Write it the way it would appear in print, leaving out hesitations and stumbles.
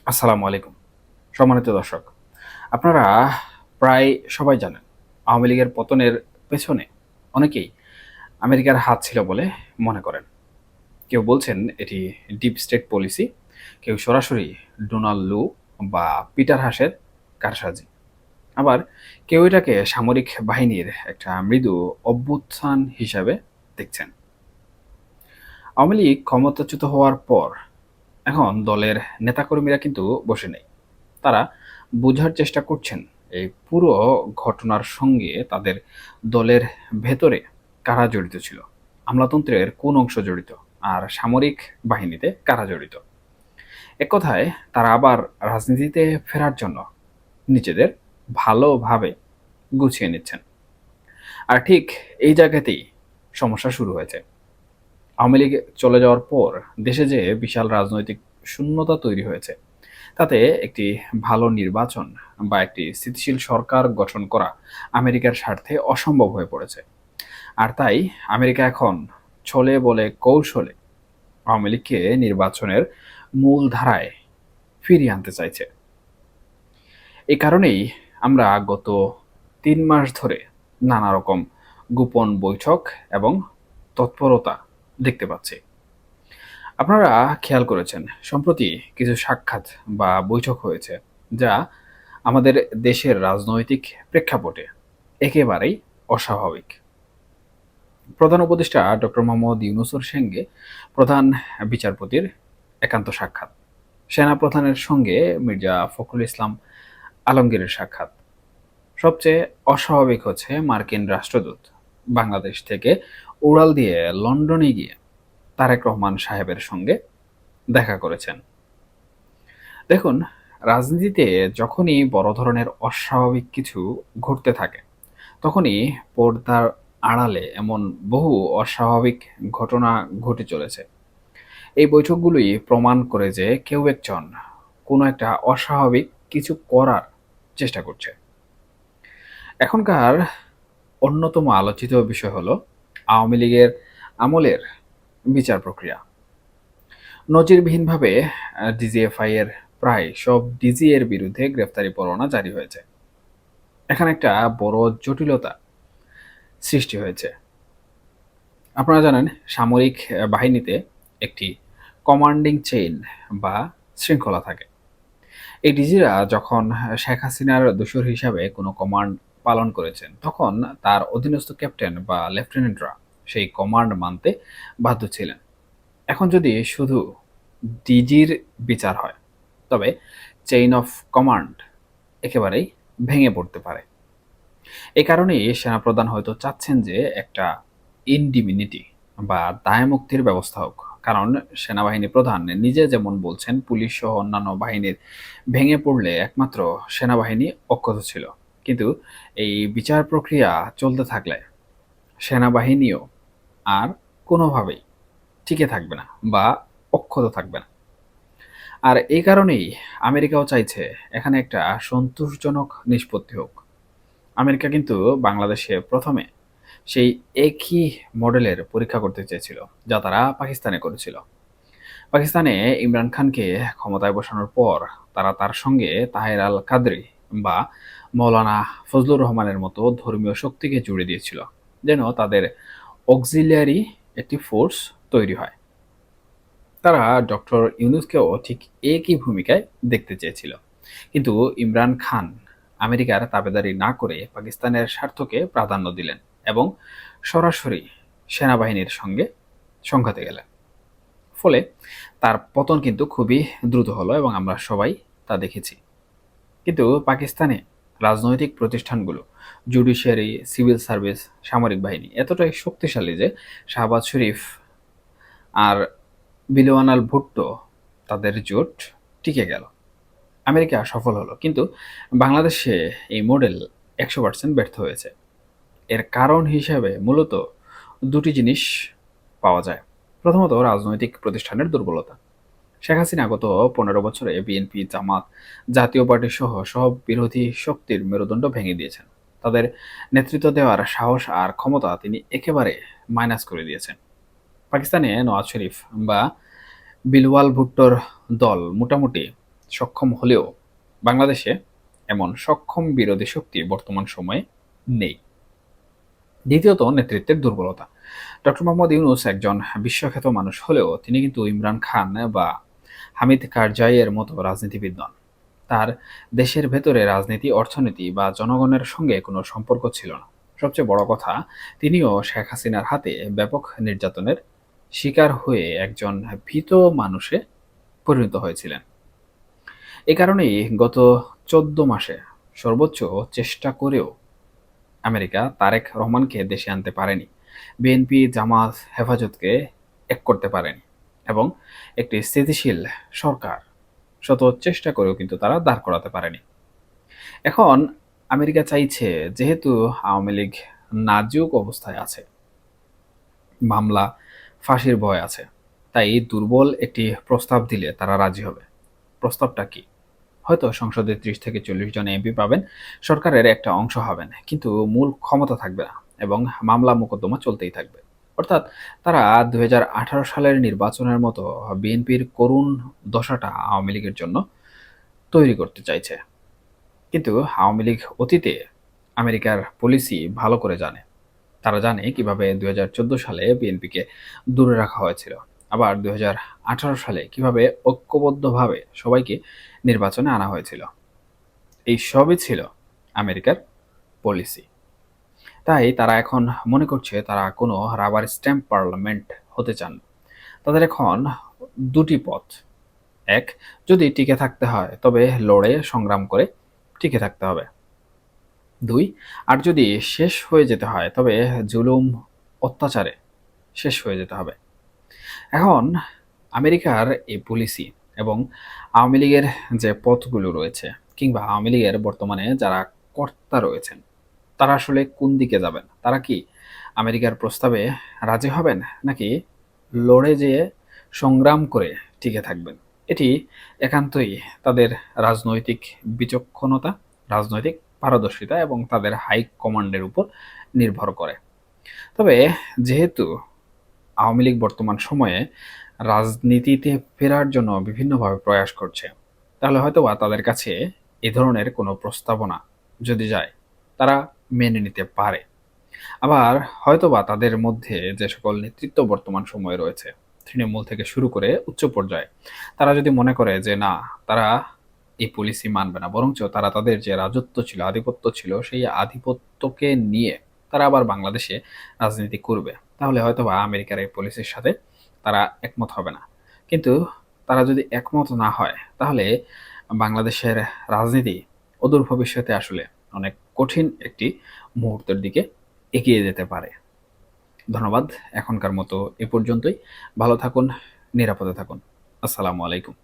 আসসালামু আলাইকুম। সম্মানিত দর্শক, আপনারা প্রায় সবাই জানেন আওয়ামী লীগের পতনের পেছনে অনেকেই আমেরিকার হাত ছিল বলে মনে করেন। কেউ বলছেন এটি ডিপ স্টেট পলিসি, কেউ সরাসরি ডোনাল্ড লু বা পিটার হাসের কারসাজি। আবার কেউ এটাকে সামরিক বাহিনীর একটা মৃদু অভ্যুত্থান হিসাবে দেখছেন। আওয়ামী লীগ ক্ষমতাচ্যুত হওয়ার পর এখন দলের নেতাকর্মীরা কিন্তু বসে নেই। তারা বোঝার চেষ্টা করছেন এই পুরো ঘটনার সঙ্গে তাদের দলের ভেতরে কারা জড়িত ছিল, আমলাতন্ত্রের কোন অংশ জড়িত, আর সামরিক বাহিনীতে কারা জড়িত। এক কথায় তারা আবার রাজনীতিতে ফেরার জন্য নিজেদের ভালোভাবে গুছিয়ে নিচ্ছেন। আর ঠিক এই জায়গাতেই সমস্যা শুরু হয়েছে। আওয়ামী লীগ চলে যাওয়ার পর দেশে যে বিশাল রাজনৈতিক শূন্যতা তৈরি হয়েছে, তাতে একটি ভালো নির্বাচন বা একটি স্থিতিশীল সরকার গঠন করা আমেরিকার স্বার্থে অসম্ভব হয়ে পড়েছে। আর তাই আমেরিকা এখন ছলে বলে কৌশলে আওয়ামী লীগকে নির্বাচনের মূল ধারায় ফিরিয়ে আনতে চাইছে। এই কারণেই আমরা গত 3 মাস ধরে নানা রকম গোপন বৈঠক এবং তৎপরতা দেখতে পাচ্ছি। আপনারা খেয়াল করেছেন সম্প্রতি কিছু সাক্ষাৎ বা বৈঠক হয়েছে, যা আমাদের দেশের রাজনৈতিক প্রেক্ষাপটে একেবারেই অস্বাভাবিক। প্রধান উপদেষ্টা ডক্টর মোহাম্মদ ইউনূসের সঙ্গে প্রধান বিচারপতির একান্ত সাক্ষাৎ, সেনাপ্রধানের সঙ্গে মির্জা ফখরুল ইসলাম আলমগীরের সাক্ষাৎ। সবচেয়ে অস্বাভাবিক হচ্ছে মার্কিন রাষ্ট্রদূত বাংলাদেশ থেকে উড়াল দিয়ে লন্ডনে গিয়ে তারেক রহমান সাহেবের সঙ্গে দেখা করেছেন। দেখুন, রাজনীতিতে যখনই বড় ধরনের অস্বাভাবিক কিছু ঘটতে থাকে, তখনই পর্দার আড়ালে এমন বহু অস্বাভাবিক ঘটনা ঘটে চলেছে। এই বৈঠকগুলোই প্রমাণ করে যে কেউ একজন কোনো একটা অস্বাভাবিক কিছু করার চেষ্টা করছে। এখনকার অন্যতম আলোচিত বিষয় হলো আওয়ামী লীগের আমলের বিচার প্রক্রিয়া। নজিরবিহীনভাবে ডিজিএফআই এর প্রায় সব ডিজি এর বিরুদ্ধে গ্রেফতারি পরোয়ানা জারি হয়েছে। এখানে একটা বড় জটিলতা সৃষ্টি হয়েছে। আপনারা জানেন সামরিক বাহিনীতে একটি কমান্ডিং চেইন বা শৃঙ্খলা থাকে। এই ডিজিরা যখন শেখ হাসিনার দোসর হিসাবে কোনো কমান্ড পালন করেছেন, তখন তার অধীনস্থ ক্যাপ্টেন বা লেফটেন্যান্টরা সেই কমান্ড মানতে বাধ্য ছিলেন। এখন যদি শুধু ডিজির বিচার হয়, তবে চেইন অফ কমান্ড একেবারেই ভেঙে পড়তে পারে। এই কারণেই সেনাপ্রধান হয়তো চাচ্ছেন যে একটা ইনডিমিনিটি বা দায়মুক্তির ব্যবস্থা হোক। কারণ সেনাবাহিনী প্রধান নিজে যেমন বলছেন, পুলিশ সহ অন্যান্য বাহিনীর ভেঙে পড়লে একমাত্র সেনাবাহিনী অক্ষত ছিল। কিন্তু এই বিচার প্রক্রিয়া চলতে থাকলে সেনাবাহিনীও আর কোনোভাবেই টিকে থাকবে না বা অক্ষত থাকবে না। আর এই কারণেই আমেরিকাও চাইছে এখানে একটা সন্তোষজনক নিষ্পত্তি হোক। আমেরিকা কিন্তু বাংলাদেশে প্রথমে সেই একই মডেলের পরীক্ষা করতে চেয়েছিল, যা তারা পাকিস্তানে করেছিল। পাকিস্তানে ইমরান খানকে ক্ষমতায় বসানোর পর তারা তার সঙ্গে তাহের আল কাদরি বা মৌলানা ফজলুর রহমানের মতো ধর্মীয় শক্তিকে জুড়ে দিয়েছিল, যেন তাদের অক্সিলিয়ারি একটি ফোর্স তৈরি হয়। তারা ডক্টর ইউনূসকেও ঠিক একই ভূমিকায় দেখতে চেয়েছিল। কিন্তু ইমরান খান আমেরিকার তাবেদারি না করে পাকিস্তানের স্বার্থকে প্রাধান্য দিলেন এবং সরাসরি সেনাবাহিনীর সঙ্গে সংঘাতে গেলেন। ফলে তার পতন কিন্তু খুবই দ্রুত হলো এবং আমরা সবাই তা দেখেছি। কিন্তু পাকিস্তানে রাজনৈতিক প্রতিষ্ঠানগুলো, জুডিশিয়ারি, সিভিল সার্ভিস, সামরিক বাহিনী এতটাই শক্তিশালী যে শাহবাজ শরীফ আর বিলওয়ান ভুট্টো তাদের জোট টিকে গেল। আমেরিকা সফল হলো, কিন্তু বাংলাদেশে এই মডেল 100% ব্যর্থ হয়েছে। এর কারণ হিসেবে মূলত দুটি জিনিস পাওয়া যায়। প্রথমত, রাজনৈতিক প্রতিষ্ঠানের দুর্বলতা। শেখ হাসিনা গত 15 বছরে বিএনপি, জামাত, জাতীয় পার্টি সহ সব বিরোধী শক্তির মেরুদণ্ড ভেঙে দিয়েছেন। তাদের নেতৃত্ব দেওয়ার সাহস আর ক্ষমতা তিনি একেবারে মাইনাস করে দিয়েছেন। পাকিস্তানে নওয়াজ শরীফ বা বিলওয়াল ভুট্টোর দল মোটামুটি সক্ষম হলেও বাংলাদেশে এমন সক্ষম বিরোধী শক্তি বর্তমান সময়ে নেই। দ্বিতীয়ত, নেতৃত্বের দুর্বলতা। ডক্টর মোহাম্মদ ইউনূস একজন বিশ্বখ্যাত মানুষ হলেও তিনি কিন্তু ইমরান খান বা হামিদ কারজাইয়ের মতো রাজনীতিবিদ নন। তার দেশের ভেতরে রাজনীতি, অর্থনীতি বা জনগণের সঙ্গে কোনো সম্পর্ক ছিল না। সবচেয়ে বড় কথা, তিনিও শেখ হাসিনার হাতে ব্যাপক নির্যাতনের শিকার হয়ে একজন ভীত মানুষে পরিণত হয়েছিলেন। এ কারণেই গত ১৪ মাসে সর্বোচ্চ চেষ্টা করেও আমেরিকা তারেক রহমানকে দেশে আনতে পারেনি, বিএনপি, জামাত, হেফাজতকে এক করতে পারেনি এবং একটি স্থিতিশীল সরকার শত চেষ্টা করেও কিন্তু তারা দাঁড় করাতে পারেনি। এখন আমেরিকা চাইছে, যেহেতু আওয়ামী লীগ নাজুক অবস্থায় আছে, মামলা, ফাঁসির ভয় আছে, তাই দুর্বল একটি প্রস্তাব দিলে তারা রাজি হবে। প্রস্তাবটা কি? হয়তো সংসদে ৩০ থেকে ৪০ জন এমপি পাবেন, সরকারের একটা অংশ হবেন, কিন্তু মূল ক্ষমতা থাকবে না এবং মামলা মোকদ্দমা চলতেই থাকবে। অর্থাৎ তারা ২০১৮ সালের নির্বাচনের মতো বিএনপির করুণ দশাটা আওয়ামী লীগের জন্য তৈরি করতে চাইছে। কিন্তু আওয়ামী লীগ অতীতে আমেরিকার পলিসি ভালো করে জানে। তারা জানে কিভাবে ২০১৪ সালে বিএনপিকে দূরে রাখা হয়েছিল, আবার ২০১৮ সালে কিভাবে ঐক্যবদ্ধভাবে সবাইকে নির্বাচনে আনা হয়েছিল। এই সবই ছিল আমেরিকার পলিসি। তাই তারা এখন মনে করছে তারা কোনো রাবার স্ট্যাম্প পার্লামেন্ট হতে চান। তাদের এখন দুটি পথ। এক, যদি টিকে থাকতে হয় তবে লড়ে সংগ্রাম করে টিকে থাকতে হবে। ২, আর যদি শেষ হয়ে যেতে হয় তবে জুলুম, অত্যাচারে শেষ হয়ে যেতে হবে। এখন আমেরিকার এই পলিসি এবং আওয়ামী লীগের যে পথগুলো রয়েছে, কিংবা আওয়ামী লীগের বর্তমানে যারা কর্তা রয়েছেন, তারা আসলে কোন দিকে যাবেন? তারা কি আমেরিকার প্রস্তাবে রাজি হবেন, নাকি লড়ে যেয়ে সংগ্রাম করে টিকে থাকবেন? এটি একান্তই তাদের রাজনৈতিক বিচক্ষণতা, রাজনৈতিক পারদর্শিতা এবং তাদের হাই কমান্ডের উপর নির্ভর করে। তবে যেহেতু আওয়ামী লীগ বর্তমান সময়ে রাজনীতিতে ফেরার জন্য বিভিন্নভাবে প্রয়াস করছে, তাহলে হয়তোবা তাদের কাছে এ ধরনের কোনো প্রস্তাবনা যদি যায়, তারা মেনে নিতে পারে। আবার হয়তোবা তাদের মধ্যে যে সকল নেতৃত্ব বর্তমান সময়ে রয়েছে, তৃণমূল থেকে শুরু করে উচ্চ পর্যায়ে, তারা যদি মনে করে যে না, তারা এই পলিসি মানবে না, বরঞ্চ তারা তাদের যে রাজত্ব ছিল, আধিপত্য ছিল, সেই আধিপত্যকে নিয়ে তারা আবার বাংলাদেশে রাজনীতি করবে, তাহলে হয়তোবা আমেরিকার এই পলিসির সাথে তারা একমত হবে না। কিন্তু তারা যদি একমত না হয়, তাহলে বাংলাদেশের রাজনীতি অদূর ভবিষ্যতে আসলে অনেক কঠিন একটি মুহূর্তের দিকে এগিয়ে যেতে পারে। ধন্যবাদ। এখনকার মতো এ পর্যন্তই। ভালো থাকুন, নিরাপদে থাকুন। আসসালামু আলাইকুম।